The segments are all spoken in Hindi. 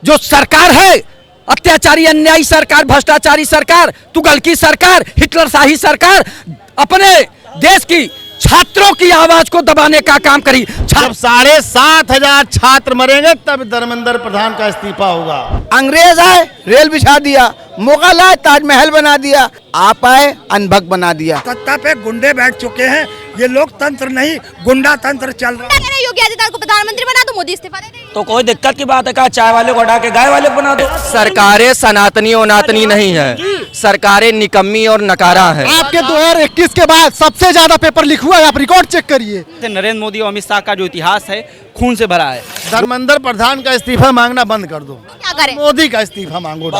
जो सरकार है, अत्याचारी अन्यायी सरकार, भ्रष्टाचारी सरकार, तुगलकी सरकार, हिटलरशाही सरकार अपने देश की छात्रों की आवाज को दबाने का काम करी। जब 7,500 छात्र मरेंगे तब धर्मेंद्र प्रधान का इस्तीफा होगा। अंग्रेज आए रेल बिछा दिया, मुगल आए ताजमहल बना दिया, आप आए अनभक बना दिया। सत्ता पे गुंडे बैठ चुके हैं, ये लोकतंत्र नहीं गुंडा तंत्र चल रहा है। योगी आदित्यनाथ को प्रधानमंत्री बना दो, मोदी इस्तीफा दे देंगे। तो कोई दिक्कत की बात है क्या? चाय वाले को हटा के गाय वाले को बना दो। सरकारें सनातनी और नातनी नहीं है, सरकारें निकम्मी और नकारा है। आपके 2021 के बाद सबसे ज्यादा पेपर लीक हुआ है, आप रिकॉर्ड चेक करिए। नरेंद्र मोदी और अमित शाह का जो इतिहास है खून से भरा है। धर्मेंद्र प्रधान का इस्तीफा मांगना बंद कर दो, क्या करें? मोदी का इस्तीफा मांगो।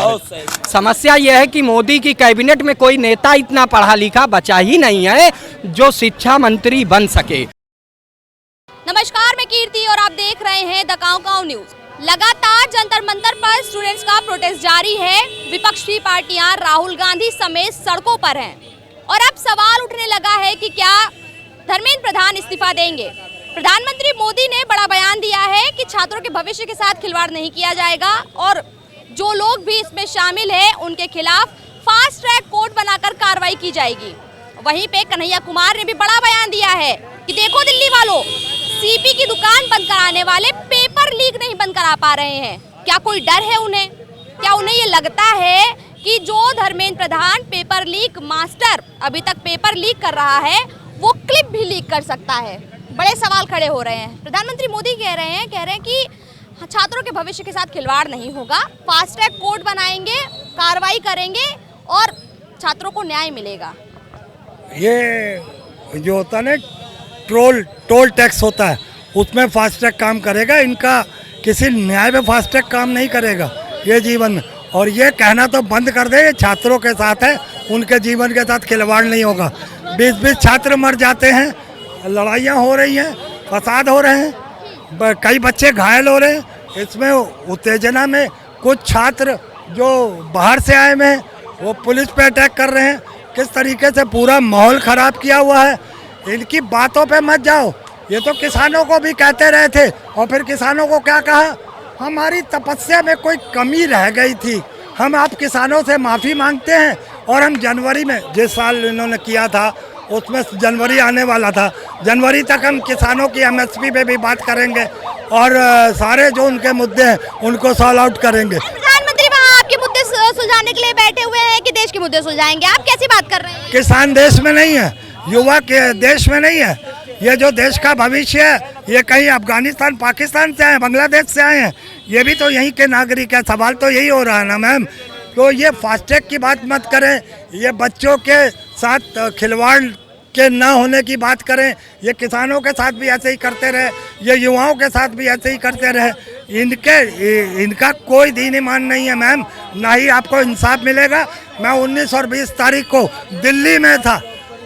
समस्या यह है कि मोदी की कैबिनेट में कोई नेता इतना पढ़ा लिखा बचा ही नहीं है जो शिक्षा मंत्री बन सके। नमस्कार, मैं कीर्ति और आप देख रहे हैं द काउ न्यूज। लगातार जंतर मंतर पर स्टूडेंट्स का प्रोटेस्ट जारी है। विपक्षी पार्टियां राहुल गांधी समेत सड़कों पर हैं और अब सवाल उठने लगा है कि क्या धर्मेंद्र प्रधान इस्तीफा देंगे। प्रधानमंत्री मोदी ने बड़ा बयान दिया है कि छात्रों के भविष्य के साथ खिलवाड़ नहीं किया जाएगा और जो लोग भी इसमें शामिल हैं उनके खिलाफ फास्ट ट्रैक कोर्ट बनाकर कार्रवाई की जाएगी। वहीं पे कन्हैया कुमार ने भी बड़ा बयान दिया है कि देखो दिल्ली वालों, सीपी की दुकान बंद कराने वाले पेपर लीक नहीं बंद करा पा रहे हैं। क्या कोई डर है उन्हें? क्या उन्हें ये लगता है कि जो Dharmendra Pradhan paper leak master अभी तक पेपर लीक कर रहा है वो क्लिप भी लीक कर सकता है? बड़े सवाल खड़े हो रहे हैं। प्रधानमंत्री मोदी कह रहे हैं कि छात्रों के भविष्य के साथ खिलवाड़ नहीं होगा, फास्ट ट्रैक कोर्ट बनाएंगे, कार्रवाई करेंगे और छात्रों को न्याय मिलेगा। ये जो होता है ना टोल टैक्स होता है उसमें फास्ट ट्रैक काम करेगा, इनका किसी न्याय में फास्ट ट्रैक काम नहीं करेगा ये जीवन में। और ये कहना तो बंद कर दे, ये छात्रों के साथ है, उनके जीवन के साथ खिलवाड़ नहीं होगा। 20-20 छात्र मर जाते हैं, लड़ाइयाँ हो रही हैं, फसाद हो रहे हैं, कई बच्चे घायल हो रहे हैं। इसमें उत्तेजना में कुछ छात्र जो बाहर से आए हैं वो पुलिस पे अटैक कर रहे हैं। किस तरीके से पूरा माहौल ख़राब किया हुआ है। इनकी बातों पे मत जाओ। ये तो किसानों को भी कहते रहे थे और फिर किसानों को क्या कहा, हमारी तपस्या में कोई कमी रह गई थी, हम आप किसानों से माफ़ी मांगते हैं। और हम जनवरी में जिस साल इन्होंने किया था उसमें जनवरी आने वाला था, जनवरी तक हम किसानों की MSP पे भी बात करेंगे और सारे जो उनके मुद्दे हैं उनको सॉल्व आउट करेंगे। प्रधानमंत्री वहाँ आपके मुद्दे सुलझाने के लिए बैठे हुए हैं कि देश के मुद्दे सुलझाएंगे? आप कैसी बात कर रहे हैं? किसान देश में नहीं है, युवा के देश में नहीं है। ये जो देश का भविष्य है ये कहीं अफगानिस्तान पाकिस्तान से आए, बांग्लादेश से आए हैं, ये भी तो यहीं के नागरिक है। सवाल तो यही हो रहा है ना मैम। तो ये फास्ट ट्रैक की बात मत करें, ये बच्चों के साथ खिलवाड़ के ना होने की बात करें। ये किसानों के साथ भी ऐसे ही करते रहे, ये युवाओं के साथ भी ऐसे ही करते रहे। इनका कोई दीन ईमान नहीं है मैम, ना ही आपको इंसाफ मिलेगा। मैं 19 और 20 तारीख को दिल्ली में था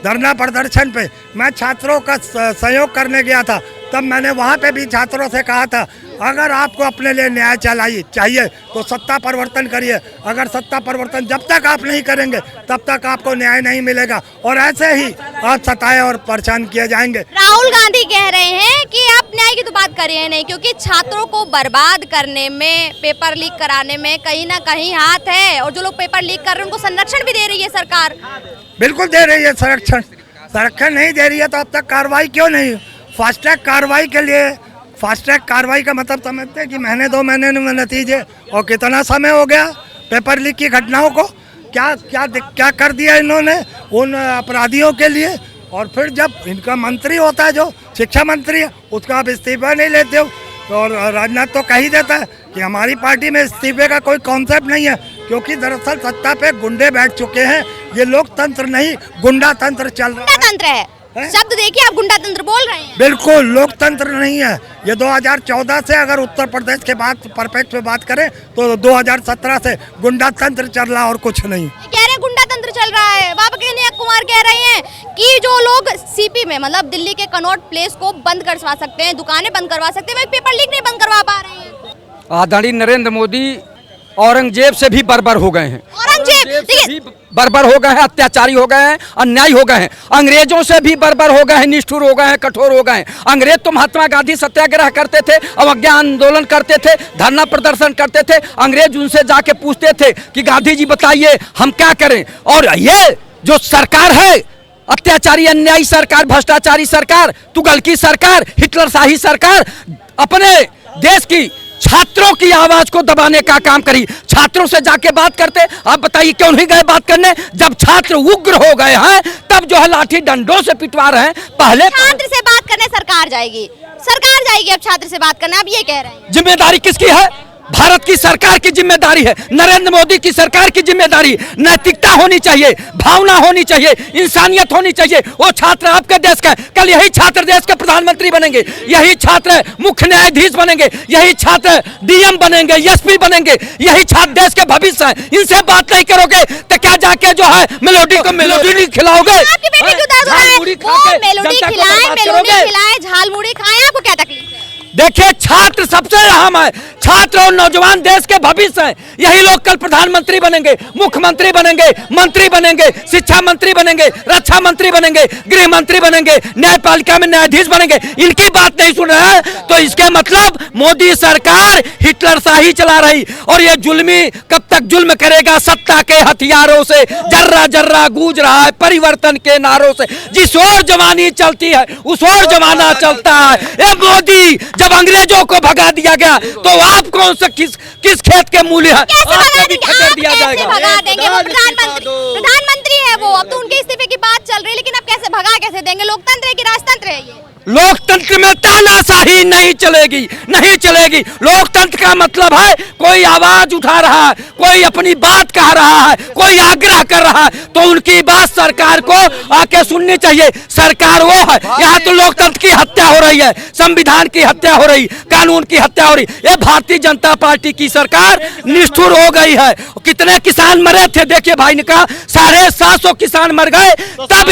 धरना प्रदर्शन पे, मैं छात्रों का सहयोग करने गया था। तब मैंने वहाँ पे भी छात्रों से कहा था अगर आपको अपने लिए न्याय चाहिए तो सत्ता परिवर्तन करिए। अगर सत्ता परिवर्तन जब तक आप नहीं करेंगे तब तक आपको न्याय नहीं मिलेगा और ऐसे ही आप सताए और परेशान किए जाएंगे। राहुल गांधी कह रहे हैं कि आप न्याय की तो बात करिए नहीं, क्योंकि छात्रों को बर्बाद करने में, पेपर लीक कराने में कहीं ना कहीं हाथ है और जो लोग पेपर लीक कर रहे हैं उनको संरक्षण भी दे रही है सरकार। बिल्कुल दे रही है संरक्षण नहीं दे रही है तो अब तक कार्रवाई क्यों नहीं? फास्ट ट्रैक कार्रवाई के लिए, फास्ट ट्रैक कार्रवाई का मतलब समझते हैं कि महीने 2 महीने में नतीजे, और कितना समय हो गया पेपर लीक की घटनाओं को। क्या कर दिया इन्होंने उन अपराधियों के लिए। और फिर जब इनका मंत्री होता है जो शिक्षा मंत्री है उसका आप इस्तीफा नहीं लेते हो। और राजनाथ तो कह ही देता है कि हमारी पार्टी में इस्तीफे का कोई कॉन्सेप्ट नहीं है, क्योंकि दरअसल सत्ता पे गुंडे बैठ चुके हैं। ये लोकतंत्र नहीं गुंडा तंत्र चल रहा है। तंत्र है शब्द देखिए, आप गुंडा तंत्र बोल रहे हैं। बिल्कुल लोकतंत्र नहीं है ये। 2014 से अगर उत्तर प्रदेश के बाद परफेक्ट में बात करें तो 2017 से गुंडा तंत्र चल रहा और कुछ नहीं। कह रहे हैं गुंडा तंत्र चल रहा है। बाबा कन्हैया कुमार कह रहे हैं कि जो लोग सीपी में, मतलब दिल्ली के कनॉट प्लेस को बंद करवा सकते हैं, दुकानें बंद करवा सकते हैं, वो पेपर लीक नहीं बंद करवा पा रहे हैं। आदरणीय नरेंद्र मोदी औरंगजेब से भी बर्बर हो गए हैं। औरंगजेब भी बर्बर हो गए हैं, अत्याचारी हो गए हैं, अन्यायी हो गए हैं। अंग्रेजों से भी बर्बर हो गए हैं, निष्ठुर हो गए हैं, कठोर हो गए हैं। अंग्रेज तो महात्मा गांधी सत्याग्रह करते थे, अवज्ञा आंदोलन करते थे, धरना प्रदर्शन करते थे। अंग्रेज उनसे जाके पूछते थे कि गांधी जी बताइए हम क्या करें। और ये जो सरकार है, अत्याचारी अन्यायी सरकार, भ्रष्टाचारी सरकार, तुगल की सरकार, हिटलरशाही सरकार, अपने देश की छात्रों की आवाज को दबाने का काम करी। छात्रों से जाके बात करते, आप बताइए क्यों नहीं गए बात करने? जब छात्र उग्र हो गए हैं तब जो है लाठी डंडों से पिटवा रहे हैं। पहले छात्र से बात करने सरकार जाएगी अब छात्र से बात करने, आप ये कह रहे हैं। जिम्मेदारी किसकी है? भारत की सरकार की जिम्मेदारी है, नरेंद्र मोदी की सरकार की जिम्मेदारी। नैतिकता होनी चाहिए, भावना होनी चाहिए, इंसानियत होनी चाहिए। वो छात्र आपके देश का है, कल यही छात्र देश के प्रधानमंत्री बनेंगे, यही छात्र मुख्य न्यायाधीश बनेंगे, यही छात्र डीएम बनेंगे, एसपी बनेंगे, यही छात्र देश के भविष्य है। इनसे बात नहीं करोगे तो क्या जाके जो है मेलोडी को मेलोडी नहीं खिलाओगे? आपके बेटे क्यों दर्द हो रहा है? वो मेलोडी खिलाए, झाल मुड़ी खाए, आपको क्या तकलीफ है? देखिए, छात्र सबसे अहम है। छात्र और नौजवान देश के भविष्य हैं। यही लोग कल प्रधानमंत्री बनेंगे, मुख्यमंत्री बनेंगे, मंत्री बनेंगे, शिक्षा मंत्री बनेंगे, रक्षा मंत्री बनेंगे, गृह मंत्री बनेंगे, न्यायपालिका में न्यायाधीश बनेंगे। इनकी बात नहीं सुन रहे हैं तो इसके मतलब मोदी सरकार हिटलरशाही चला रही। और ये जुल्मी कब तक जुल्म करेगा? सत्ता के हथियारों से जर्रा जर्रा गूंज रहा है परिवर्तन के नारों से। जिस ओर जवानी चलती है उस ओर जमाना चलता है। ए मोदी, जब अंग्रेजों को भगा दिया गया तो आप कौन सा किस खेत के मूल्य है? आपको भी खदेड़ दिया जाएगा। भगा देंगे? वो प्रधानमंत्री है वो, अब तो उनके इस्तीफे की बात चल रही है, लेकिन अब कैसे भगा कैसे देंगे? लोकतंत्र है कि राजतंत्र है ये? लोकतंत्र में तानाशाही नहीं चलेगी, नहीं चलेगी। लोकतंत्र का मतलब है कोई आवाज उठा रहा है, कोई अपनी बात कह रहा है, कोई आग्रह कर रहा है तो उनकी बात सरकार को आके सुननी चाहिए। सरकार वो है, यहाँ तो लोकतंत्र की हत्या हो रही है, संविधान की हत्या हो रही, कानून की हत्या हो रही। ये भारतीय जनता पार्टी की सरकार निष्ठुर हो गई है। कितने किसान मरे थे देखिए भाई ने कहा, 750 किसान मर गए। तब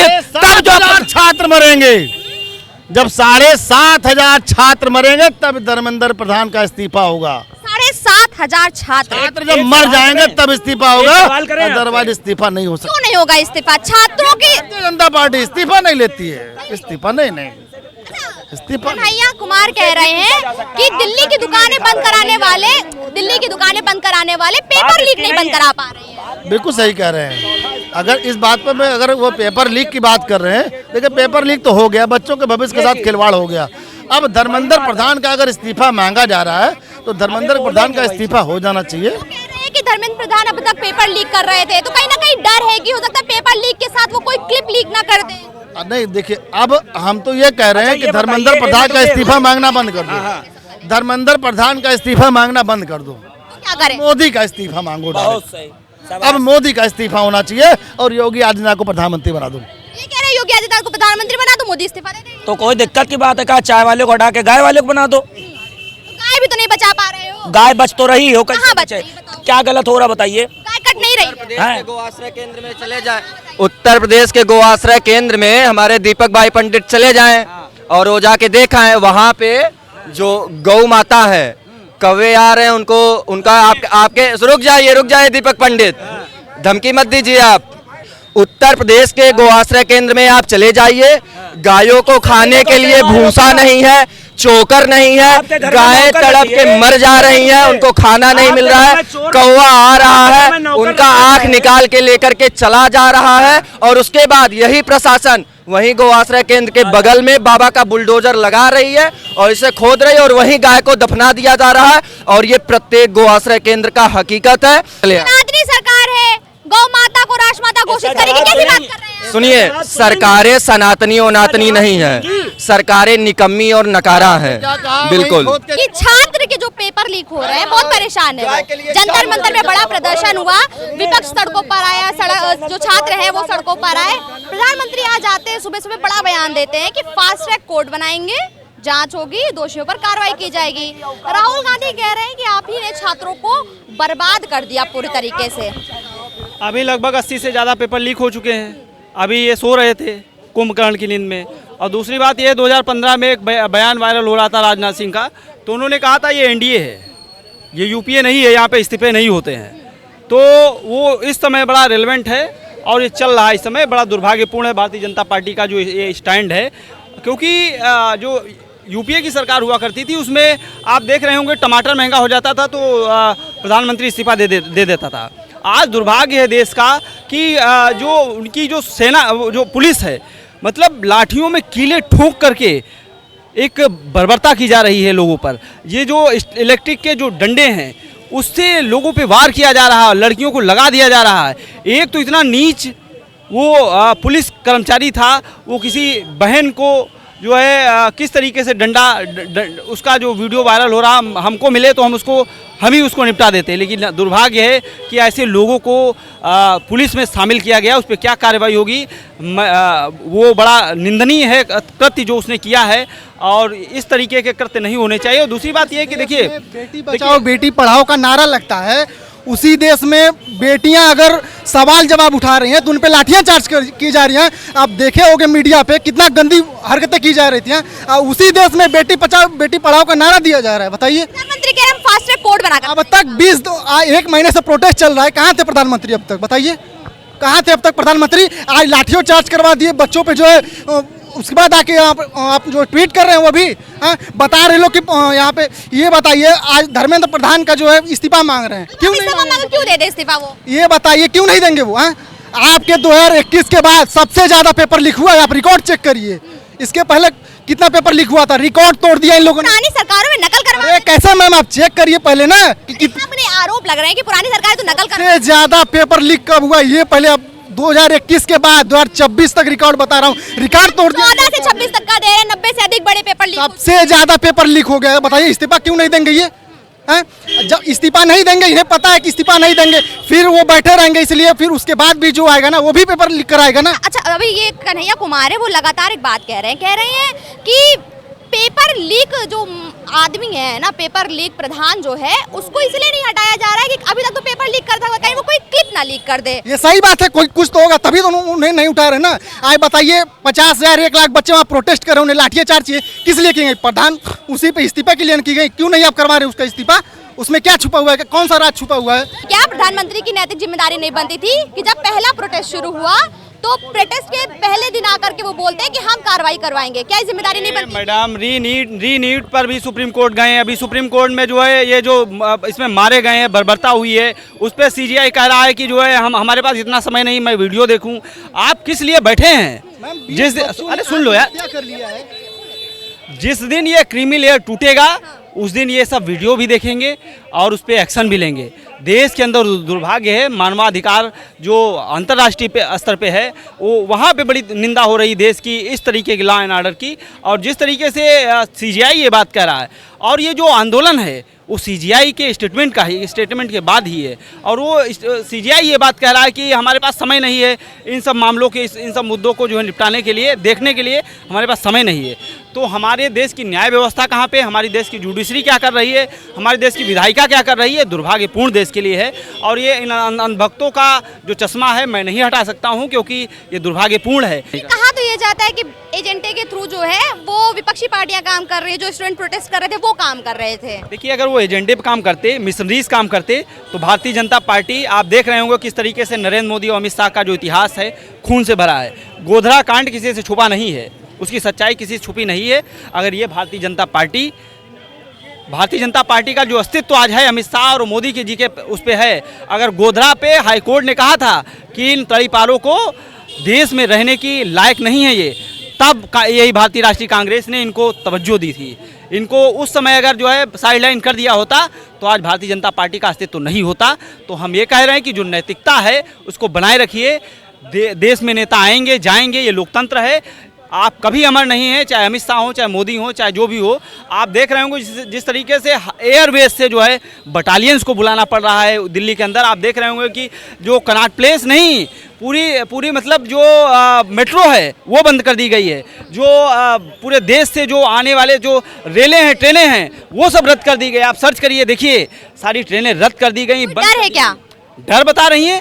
जो छात्र मरेंगे, जब 7,500 छात्र मरेंगे तब धर्मेंद्र प्रधान का इस्तीफा होगा। 7,500 छात्र जब मर जाएंगे तब इस्तीफा होगा, अदरवाइज इस्तीफा नहीं हो सकता। क्यों नहीं होगा इस्तीफा? छात्रों की भारतीय जनता पार्टी इस्तीफा नहीं लेती है। इस्तीफा नहीं इस्तीफा कन्हैया कुमार कह रहे हैं कि दिल्ली की दुकानें बंद कराने वाले पेपर लीक नहीं बंद करा पा रहे हैं। बिल्कुल सही कह रहे हैं। अगर इस बात पर मैं अगर वो पेपर लीक की बात कर रहे हैं, देखिए पेपर लीक तो हो गया, बच्चों के भविष्य के साथ खिलवाड़ हो गया। अब धर्मेंद्र प्रधान का अगर इस्तीफा मांगा जा रहा है तो धर्मेंद्र प्रधान का इस्तीफा हो जाना चाहिए। कह रहे हैं कि धर्मेंद्र प्रधान अब तक पेपर लीक कर रहे थे, तो कहीं ना कहीं डर है कि हो सकता है पेपर लीक के साथ वो कोई क्लिप लीक ना कर दे। नहीं, देखिए अब हम तो ये कह रहे हैं कि धर्मेंद्र प्रधान का इस्तीफा मांगना बंद कर दो। धर्मेंद्र प्रधान का इस्तीफा मांगना बंद कर दो। क्या करें? मोदी का इस्तीफा मांगो। अब मोदी का इस्तीफा होना चाहिए और योगी आदित्यनाथ को प्रधानमंत्री बना दो। ये कह रहे हैं योगी आदित्यनाथ को प्रधानमंत्री बना दो, मोदी इस्तीफा दे देंगे। तो कोई दिक्कत की बात है? कहा चाय वाले को हटा के गाय वाले को बना दो। तो गाय भी तो नहीं बचा पा रहे हो। गाय बच तो रही हो, कहाँ बच रही? बताओ। क्या गलत हो रहा बताइए? गाय कट नहीं रही। गो आश्रय केंद्र में चले जाएं। उत्तर प्रदेश के गो आश्रय केंद्र में हमारे दीपक भाई पंडित चले जाएं और वो जाके देखा है, वहाँ पे जो गौ माता है, कौवे आ रहे हैं उनको, उनका आपके रुक जाइए दीपक पंडित, धमकी मत दीजिए आप। उत्तर प्रदेश के गो आश्रय केंद्र में आप चले जाइए, गायों को खाने के लिए भूसा नहीं है, चोकर नहीं है, गायें तड़प के मर जा रही हैं, उनको खाना नहीं मिल रहा है। कौवा आ रहा है, उनका आंख निकाल के लेकर के चला जा रहा है और उसके बाद यही प्रशासन वहीं गो आश्रय केंद्र के बगल में बाबा का बुलडोजर लगा रही है और इसे खोद रही है और वहीं गाय को दफना दिया जा रहा है। और ये प्रत्येक गो आश्रय केंद्र का हकीकत है। सनातनी सरकार है, गौ माता को राष्ट्रमाता घोषित करेगी, कैसी बात कर रहे हैं? सुनिए, सरकारें सनातनी और नातनी नहीं है, सरकारें निकम्मी और नकारा है। बिल्कुल। कि छात्र के जो पेपर लीक हो रहे हैं बहुत परेशान है। जंतर मंतर में बड़ा प्रदर्शन हुआ, विपक्ष सड़कों पर आया, जो छात्र है वो सड़कों पर आए। प्रधानमंत्री आज आते हैं, सुबह सुबह बड़ा बयान देते हैं कि फास्ट ट्रैक कोर्ट बनाएंगे, जांच होगी, दोषियों पर कार्रवाई की जाएगी। राहुल गांधी कह रहे हैं कि आप ही ने छात्रों को बर्बाद कर दिया पूरी तरीके से। अभी लगभग 80 से ज़्यादा पेपर लीक हो चुके हैं। अभी ये सो रहे थे कुंभकर्ण की नींद में। और दूसरी बात ये, 2015 में एक बयान वायरल हो रहा था राजनाथ सिंह का, तो उन्होंने कहा था ये एनडीए है, ये यूपीए नहीं है, यहाँ पे इस्तीफे नहीं होते हैं। तो वो इस समय बड़ा रेलेवेंट है और ये चल रहा है इस समय। बड़ा दुर्भाग्यपूर्ण है भारतीय जनता पार्टी का जो ये स्टैंड है, क्योंकि जो यूपीए की सरकार हुआ करती थी उसमें आप देख रहे होंगे टमाटर महंगा हो जाता था तो प्रधानमंत्री इस्तीफा दे देता था। आज दुर्भाग्य है देश का कि जो उनकी जो सेना जो पुलिस है, मतलब लाठियों में कीले ठोक करके एक बर्बरता की जा रही है लोगों पर। ये जो इलेक्ट्रिक के जो डंडे हैं उससे लोगों पे वार किया जा रहा है, लड़कियों को लगा दिया जा रहा है। एक तो इतना नीच वो पुलिस कर्मचारी था, वो किसी बहन को जो है किस तरीके से उसका जो वीडियो वायरल हो रहा, हमको मिले तो हम ही उसको निपटा देते। लेकिन दुर्भाग्य है कि ऐसे लोगों को पुलिस में शामिल किया गया। उस पर क्या कार्रवाई होगी वो बड़ा निंदनीय है कृत्य जो उसने किया है, और इस तरीके के कृत्य नहीं होने चाहिए। और दूसरी बात यह है कि देखिए, बेटी बचाओ बेटी पढ़ाओ का नारा लगता है, उसी देश में बेटियां अगर सवाल जवाब उठा रही हैं तो उन पे लाठियां चार्ज की जा रही हैं। आप देखे होंगे मीडिया पे कितना गंदी हरकतें की जा रही थी। उसी देश में बेटी बचाओ बेटी पढ़ाओ का नारा दिया जा रहा है। बताइए, प्रधानमंत्री कह रहे हैं फास्ट ट्रैक कोर्ट बनाकर। अब तक 1 महीने से प्रोटेस्ट चल रहा है, कहाँ थे प्रधानमंत्री अब तक? बताइए कहाँ थे अब तक प्रधानमंत्री? आज लाठियों चार्ज करवा दिए बच्चों पे जो है, उसके बाद आके आप जो ट्वीट कर रहे हैं वो भी बता रहे लोग कि यहाँ पे ये बताइए आज धर्मेंद्र प्रधान का जो है इस्तीफा मांग रहे हैं। क्यों क्यों दे दे इस्तीफा वो? ये बताइए क्यों नहीं देंगे वो? आपके 2021 के बाद सबसे ज्यादा पेपर लीक हुआ है, आप रिकॉर्ड चेक करिए। इसके पहले कितना पेपर लीक हुआ था? रिकॉर्ड तोड़ दिया इन लोगों ने। पुरानी सरकारों में नकल करवा। अरे कैसे मैम, आप चेक करिए पहले ना कि अपने आरोप लग रहे हैं कि पुरानी सरकार तो नकल कर। सबसे ज्यादा पेपर लीक कब हुआ ये पहले अब 2021 के बाद 2026 तक रिकॉर्ड बता रहा हूँ, रिकॉर्ड तोड़ दिया। 14 से 26 तक का दे रहे हैं, 90 से अधिक बड़े पेपर लीक। सबसे ज्यादा पेपर लीक हो गया है। बताइए इस्तीफा क्यों नहीं देंगे ये? हैं? जब इस्तीफा नहीं देंगे, इन्हें पता है कि इस्तीफा नहीं देंगे, फिर वो बैठे रहेंगे, इसलिए फिर उसके बाद भी जो आएगा ना वो भी पेपर लीक कराएगा ना। अच्छा, अभी ये कन्हैया कुमार है, वो लगातार एक बात कह रहे हैं कि पेपर लीक जो आदमी है ना, पेपर लीक प्रधान जो है, उसको इसलिए नहीं हटाया जा रहा है कि अभी तक तो पेपर लीक करता हुआ, कहीं वो कोई क्लिप ना लीक कर दे। ये सही बात है, कोई कुछ तो होगा तभी तो उन्हें नहीं उठा रहे ना। आज बताइए 50,000 1 लाख बच्चे वहाँ प्रोटेस्ट कर रहे हैं, उन्हें लाठियां चार्ज किए, किस लिए किए? प्रधान उसी पे इस्तीफा के लिए की गई। क्यों नहीं आप करवा रहे उसका इस्तीफा? उसमें क्या छुपा हुआ है? कौन सा राज छुपा हुआ है? क्या प्रधानमंत्री की नैतिक जिम्मेदारी नहीं बनती थी कि जब पहला प्रोटेस्ट शुरू हुआ तो प्रोटेस्ट के पहले दिन आकर के वो बोलते हैं कि हम कार्रवाई करवाएंगे? क्या जिम्मेदारी नहीं बनती? मैडम, री नीट पर भी सुप्रीम कोर्ट गए हैं। अभी सुप्रीम कोर्ट में जो है ये जो इसमें मारे गए हैं, बर्बरता हुई है, उस पर सीजीआई कह रहा है कि जो है हमारे पास इतना समय नहीं, मैं वीडियो देखूं। आप किस लिए बैठे हैं? अरे सुन लो यार, क्या कर लिया है? जिस दिन ये क्रीमी लेयर टूटेगा उस दिन ये सब वीडियो भी देखेंगे और उस पर एक्शन भी लेंगे। देश के अंदर दुर्भाग्य है, मानवाधिकार जो अंतर्राष्ट्रीय स्तर पे है वो वहाँ पे बड़ी निंदा हो रही देश की इस तरीके की लॉ एंड ऑर्डर की। और जिस तरीके से सीजीआई ये बात कह रहा है, और ये जो आंदोलन है वो सीजीआई के स्टेटमेंट के बाद ही है, और वो सीजीआई ये बात कह रहा है कि हमारे पास समय नहीं है इन सब मामलों के, इन सब मुद्दों को जो है निपटाने के लिए, देखने के लिए हमारे पास समय नहीं है। तो हमारे देश की न्याय व्यवस्था कहाँ पे, हमारी देश की जुडिशरी क्या कर रही है, हमारे देश की विधायिका क्या कर रही है, दुर्भाग्यपूर्ण देश के लिए है। और ये इन अंधभक्तों का जो चश्मा है मैं नहीं हटा सकता हूँ, क्योंकि ये दुर्भाग्यपूर्ण है। कहा तो ये जाता है कि एजेंटे के थ्रू जो है वो विपक्षी पार्टियां काम कर रही है, जो स्टूडेंट प्रोटेस्ट कर रहे थे वो काम कर रहे थे। देखिए, अगर वो एजेंडे पे काम करते, मिशनरीज काम करते, तो भारतीय जनता पार्टी, आप देख रहे होंगे किस तरीके से नरेंद्र मोदी और अमित शाह का जो इतिहास है खून से भरा है। गोधरा कांड किसी से छुपा नहीं है, उसकी सच्चाई किसी से छुपी नहीं है। अगर ये भारतीय जनता पार्टी का जो अस्तित्व आज है अमित शाह और मोदी के जी के उस पे है। अगर गोधरा पे हाईकोर्ट ने कहा था कि इन तड़ीपारों को देश में रहने की लायक नहीं है ये, तब यही भारतीय राष्ट्रीय कांग्रेस ने इनको तवज्जो दी थी। इनको उस समय अगर जो है साइडलाइन कर दिया होता तो आज भारतीय जनता पार्टी का अस्तित्व नहीं होता। तो हम ये कह रहे हैं कि जो नैतिकता है उसको बनाए रखिए। देश में नेता आएंगे जाएंगे, ये लोकतंत्र है, आप कभी अमर नहीं है, चाहे अमित शाह हो, चाहे मोदी हो, चाहे जो भी हो। आप देख रहे होंगे जिस तरीके से एयरवेज से जो है बटालियंस को बुलाना पड़ रहा है दिल्ली के अंदर। आप देख रहे होंगे कि जो कनॉट प्लेस नहीं, पूरी मतलब जो मेट्रो है वो बंद कर दी गई है। जो पूरे देश से जो आने वाले जो रेलें हैं, ट्रेनें हैं, वो सब रद्द कर दी गई। आप सर्च करिए, देखिए सारी ट्रेनें रद्द कर दी गई। डर है क्या? डर बता रही है,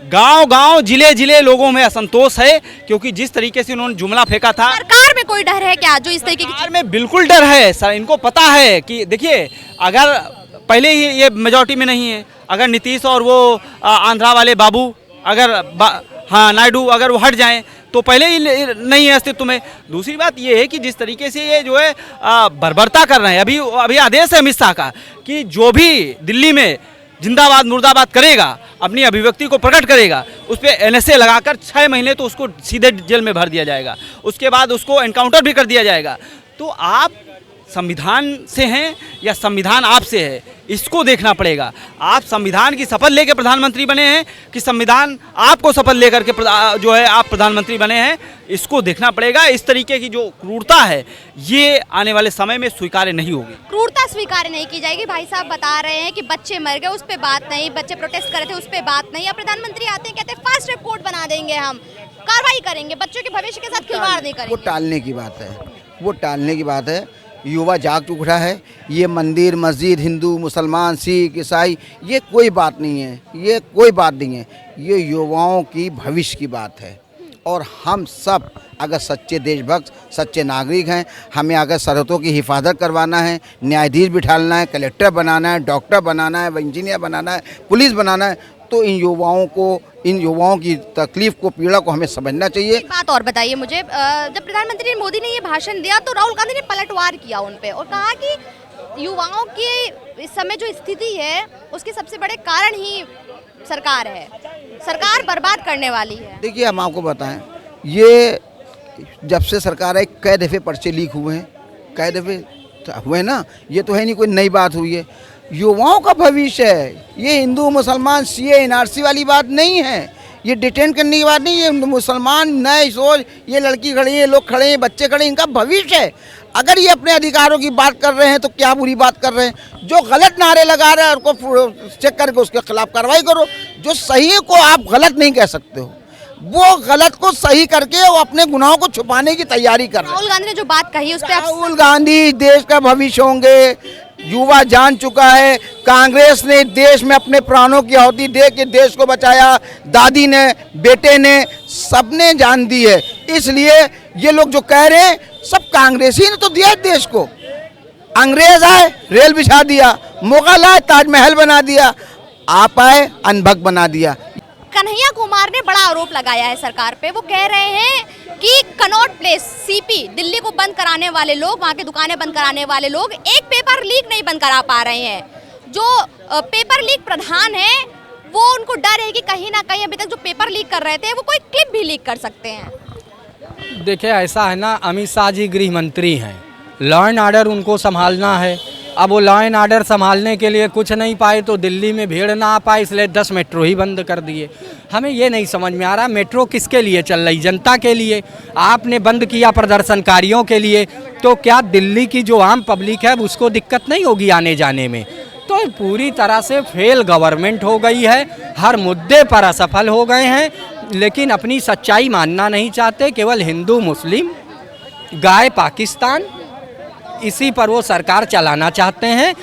गांव-गांव, जिले-जिले लोगों में असंतोष है, क्योंकि जिस तरीके से उन्होंने जुमला फेंका था। सरकार में कोई डर है क्या जो इस तरीके की? सरकार में बिल्कुल डर है सर। इनको पता है कि देखिए, अगर पहले ही ये मेजॉरिटी में नहीं है, अगर नीतीश और वो आंध्रा वाले बाबू हाँ नायडू अगर वो हट जाएं तो पहले ही नहीं है अस्तित्व में। दूसरी बात ये है कि जिस तरीके से ये जो है बर्बरता कर रहे हैं, अभी आदेश है अमित शाह का कि जो भी दिल्ली में जिंदाबाद मुर्दाबाद करेगा, अपनी अभिव्यक्ति को प्रकट करेगा, उस पर NSA लगाकर 6 महीने तो उसको सीधे जेल में भर दिया जाएगा, उसके बाद उसको एनकाउंटर भी कर दिया जाएगा। तो आप संविधान से हैं या संविधान आपसे है, इसको देखना पड़ेगा। आप संविधान की शपथ लेकर प्रधानमंत्री बने हैं कि संविधान आपको शपथ लेकर के जो है आप प्रधानमंत्री बने हैं, इसको देखना पड़ेगा। इस तरीके की जो क्रूरता है ये आने वाले समय में स्वीकार्य नहीं होगी। क्रूरता स्वीकार्य नहीं की जाएगी। भाई साहब बता रहे हैं कि बच्चे मर गए उस पर बात नहीं, बच्चे प्रोटेस्ट कर रहे थे उस पर बात नहीं, अब प्रधानमंत्री आते हैं कहते हैं फास्ट ट्रैक कोर्ट बना देंगे, हम कार्रवाई करेंगे, बच्चों के भविष्य के साथ खिलवाड़ नहीं करेंगे। वो टालने की बात है, वो टालने की बात है। युवा जाग उठा है। ये मंदिर मस्जिद हिंदू मुसलमान सिख ईसाई ये कोई बात नहीं है, ये कोई बात नहीं है, ये युवाओं की भविष्य की बात है। और हम सब अगर सच्चे देशभक्त सच्चे नागरिक हैं, हमें अगर सरहदों की हिफाजत करवाना है, न्यायाधीश बिठाना है, कलेक्टर बनाना है, डॉक्टर बनाना है, इंजीनियर बनाना है, पुलिस बनाना है, तो इन युवाओं की तकलीफ को पीड़ा को हमें समझना चाहिए। एक बात और बताइए मुझे, जब प्रधानमंत्री मोदी ने ये भाषण दिया तो राहुल गांधी ने पलटवार किया उन पे और कहा कि युवाओं की इस समय जो स्थिति है उसके सबसे बड़े कारण ही सरकार है, सरकार बर्बाद करने वाली है। देखिए हम आपको बताएं, ये जब से सरकार आई कई दफ़े पर्चे लीक हुए हैं, कई दफ़े हुए ना, ये तो है नहीं कोई नई बात हुई है। युवाओं का भविष्य है, ये हिंदू मुसलमान CA NRC वाली बात नहीं है, ये डिटेन करने की बात नहीं है। मुसलमान नए सोच, ये लड़की खड़ी है, लोग खड़े हैं, बच्चे खड़े हैं, इनका भविष्य है। अगर ये अपने अधिकारों की बात कर रहे हैं तो क्या बुरी बात कर रहे हैं। जो गलत नारे लगा रहे हैं उनको चेक करके उसके खिलाफ कार्रवाई करो। जो सही को आप गलत नहीं कह सकते हो, वो गलत को सही करके वो अपने गुनाहों को छुपाने की तैयारी कर रहे हैं। राहुल गांधी ने जो बात कही उस पर राहुल गांधी देश का भविष्य होंगे। युवा जान चुका है, कांग्रेस ने देश में अपने प्राणों की आहुति दे के देश को बचाया, दादी ने, बेटे ने, सबने जान दी है। इसलिए ये लोग जो कह रहे हैं सब कांग्रेसी ने तो दिया है देश को। अंग्रेज आए रेल बिछा दिया, मुगल आए ताजमहल बना दिया, आप आए अनभक बना दिया। कन्हैया कुमार ने बड़ा आरोप लगाया है सरकार पे। वो कह रहे हैं कि कनॉट प्लेस CP दिल्ली को बंद कराने वाले लोग, वहाँ की दुकानें बंद कराने वाले लोग एक पेपर लीक नहीं बंद करा पा रहे हैं। जो पेपर लीक प्रधान है वो उनको डर है कि कहीं ना कहीं अभी तक जो पेपर लीक कर रहे थे वो कोई क्लिप भी लीक कर सकते हैं। देखिए ऐसा है ना, अमित शाह जी गृह मंत्री हैं, लॉ एंड ऑर्डर उनको संभालना है। अब वो लॉ एंड ऑर्डर संभालने के लिए कुछ नहीं पाए तो दिल्ली में भीड़ ना आ पाए, इसलिए 10 मेट्रो ही बंद कर दिए। हमें ये नहीं समझ में आ रहा मेट्रो किसके लिए चल रही, जनता के लिए। आपने बंद किया प्रदर्शनकारियों के लिए, तो क्या दिल्ली की जो आम पब्लिक है उसको दिक्कत नहीं होगी आने जाने में? तो पूरी तरह से फेल गवर्नमेंट हो गई है, हर मुद्दे पर असफल हो गए हैं, लेकिन अपनी सच्चाई मानना नहीं चाहते। केवल हिंदू मुस्लिम गाय पाकिस्तान इसी पर वो सरकार चलाना चाहते हैं।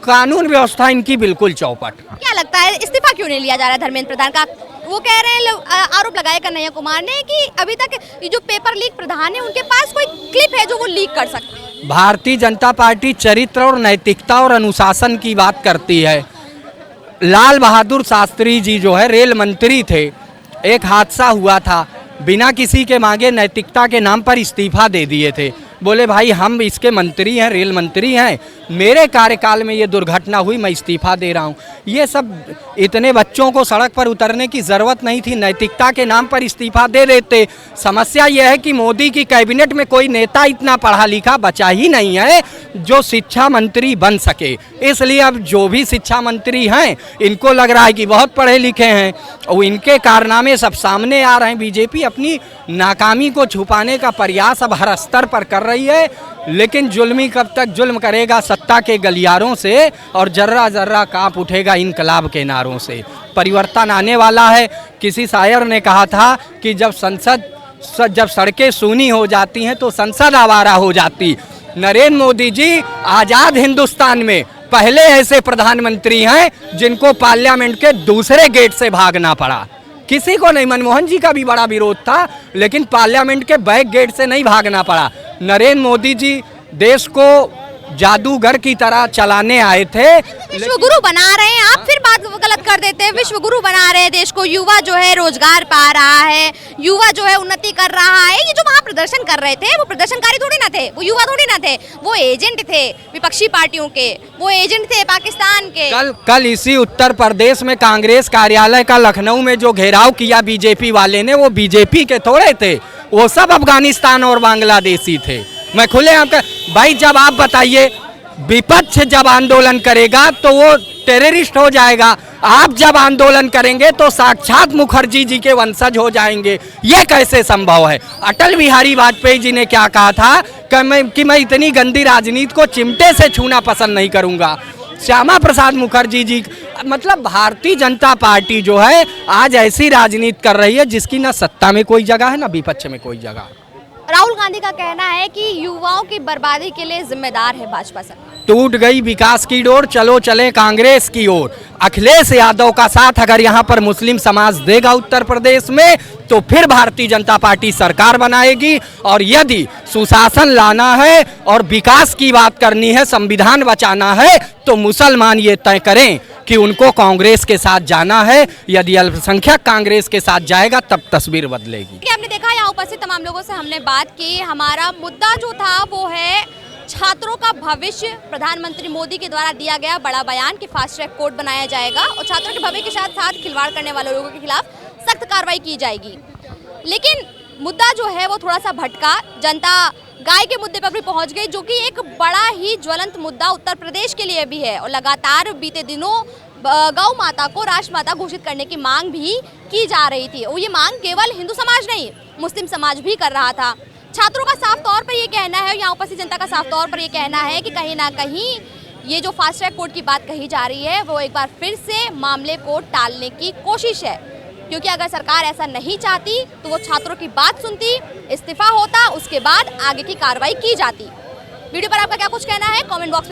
कानून व्यवस्था इनकी बिल्कुल चौपट। क्या लगता है इस्तीफा क्यों नहीं लिया जा रहा है धर्मेंद्र प्रधान का? वो कह रहे हैं, आरोप लगाया कन्हैया कुमार ने कि अभी तक ये जो पेपर लीक प्रधान है उनके पास कोई क्लिप है जो वो लीक कर सकते हैं। भारतीय जनता पार्टी चरित्र और नैतिकता और अनुशासन की बात करती है। लाल बहादुर शास्त्री जी जो है रेल मंत्री थे, एक हादसा हुआ था, बिना किसी के मांगे नैतिकता के नाम पर इस्तीफा दे दिए थे। बोले भाई हम इसके मंत्री हैं, रेल मंत्री हैं, मेरे कार्यकाल में ये दुर्घटना हुई, मैं इस्तीफा दे रहा हूँ। ये सब इतने बच्चों को सड़क पर उतरने की ज़रूरत नहीं थी, नैतिकता के नाम पर इस्तीफा दे देते। समस्या यह है कि मोदी की कैबिनेट में कोई नेता इतना पढ़ा लिखा बचा ही नहीं है जो शिक्षा मंत्री बन सके। इसलिए अब जो भी शिक्षा मंत्री हैं इनको लग रहा है कि बहुत पढ़े लिखे हैं और इनके कारनामे सब सामने आ रहे हैं। बीजेपी अपनी नाकामी को छुपाने का प्रयास अब हर स्तर पर कर रही है, लेकिन जुल्मी कब तक जुल्म करेगा सत्ता के गलियारों से, और जर्रा जर्रा कांप उठेगा इनकलाब के नारों से। परिवर्तन आने वाला है। किसी शायर ने कहा था कि जब सड़कें सूनी हो जाती हैं तो संसद आवारा हो जाती। नरेंद्र मोदी जी आज़ाद हिंदुस्तान में पहले ऐसे प्रधानमंत्री हैं जिनको पार्लियामेंट के दूसरे गेट से भागना पड़ा। किसी को नहीं, मनमोहन जी का भी बड़ा विरोध था, लेकिन पार्लियामेंट के बैक गेट से नहीं भागना पड़ा। नरेंद्र मोदी जी देश को जादूगर की तरह चलाने आए थे। विश्व गुरु बना रहे हैं आप, फिर बात गलत कर देते हैं। विश्व गुरु बना रहे हैं देश को, युवा जो है रोजगार पा रहा है, युवा जो है उन्नति कर रहा है। ये जो वहाँ प्रदर्शन कर रहे थे वो प्रदर्शनकारी थोड़ी ना थे, वो युवा थोड़ी ना थे, वो एजेंट थे विपक्षी पार्टियों के, वो एजेंट थे पाकिस्तान के। कल इसी उत्तर प्रदेश में कांग्रेस कार्यालय का लखनऊ में जो घेराव किया बीजेपी वाले ने, वो बीजेपी के थोड़े थे, वो सब अफगानिस्तान और बांग्लादेशी थे। मैं खुले आपका भाई, जब आप बताइए विपक्ष जब आंदोलन करेगा तो वो टेररिस्ट हो जाएगा, आप जब आंदोलन करेंगे तो साक्षात मुखर्जी जी के वंशज हो जाएंगे। ये कैसे संभव है? अटल बिहारी वाजपेयी जी ने क्या कहा था कि मैं इतनी गंदी राजनीति को चिमटे से छूना पसंद नहीं करूंगा। श्यामा प्रसाद मुखर्जी जी, मतलब भारतीय जनता पार्टी जो है आज ऐसी राजनीति कर रही है जिसकी ना सत्ता में कोई जगह है ना विपक्ष में कोई जगह। राहुल गांधी का कहना है कि युवाओं की बर्बादी के लिए जिम्मेदार है भाजपा सरकार। टूट गई विकास की डोर, चलो चले कांग्रेस की ओर। अखिलेश यादव का साथ अगर यहाँ पर मुस्लिम समाज देगा उत्तर प्रदेश में तो फिर भारतीय जनता पार्टी सरकार बनाएगी। और यदि सुशासन लाना है और विकास की बात करनी है, संविधान बचाना है, तो मुसलमान ये तय करें कि उनको कांग्रेस के साथ जाना है। यदि अल्पसंख्यक कांग्रेस के साथ जाएगा तब तस्वीर बदलेगी। आपने देखा यहाँ उपस्थित तमाम लोगों से हमने बात की। हमारा मुद्दा जो था वो है छात्रों का भविष्य। प्रधानमंत्री मोदी के द्वारा दिया गया बड़ा बयान कि फास्ट ट्रैक कोर्ट बनाया जाएगा और छात्रों के भविष्य के साथ खिलवाड़ करने वाले लोगों के खिलाफ सख्त कार्रवाई की जाएगी। लेकिन मुद्दा जो है वो थोड़ा सा भटका, जनता गाय के मुद्दे पर भी पहुंच गई, जो कि एक बड़ा ही ज्वलंत मुद्दा उत्तर प्रदेश के लिए भी है। और लगातार बीते दिनों गौ माता को राष्ट्रमाता घोषित करने की मांग भी की जा रही थी। और ये मांग केवल हिंदू समाज नहीं, मुस्लिम समाज भी कर रहा था। छात्रों का साफ तौर पर ये कहना है, यहाँ उपस्थित जनता का साफ तौर पर ये कहना है कि कहीं ना कहीं ये जो फास्ट ट्रैक कोर्ट की बात कही जा रही है वो एक बार फिर से मामले को टालने की कोशिश है। क्योंकि अगर सरकार ऐसा नहीं चाहती तो वो छात्रों की बात सुनती, इस्तीफा होता, उसके बाद आगे की कार्रवाई की जाती। वीडियो पर आपका क्या कुछ कहना है कमेंट बॉक्स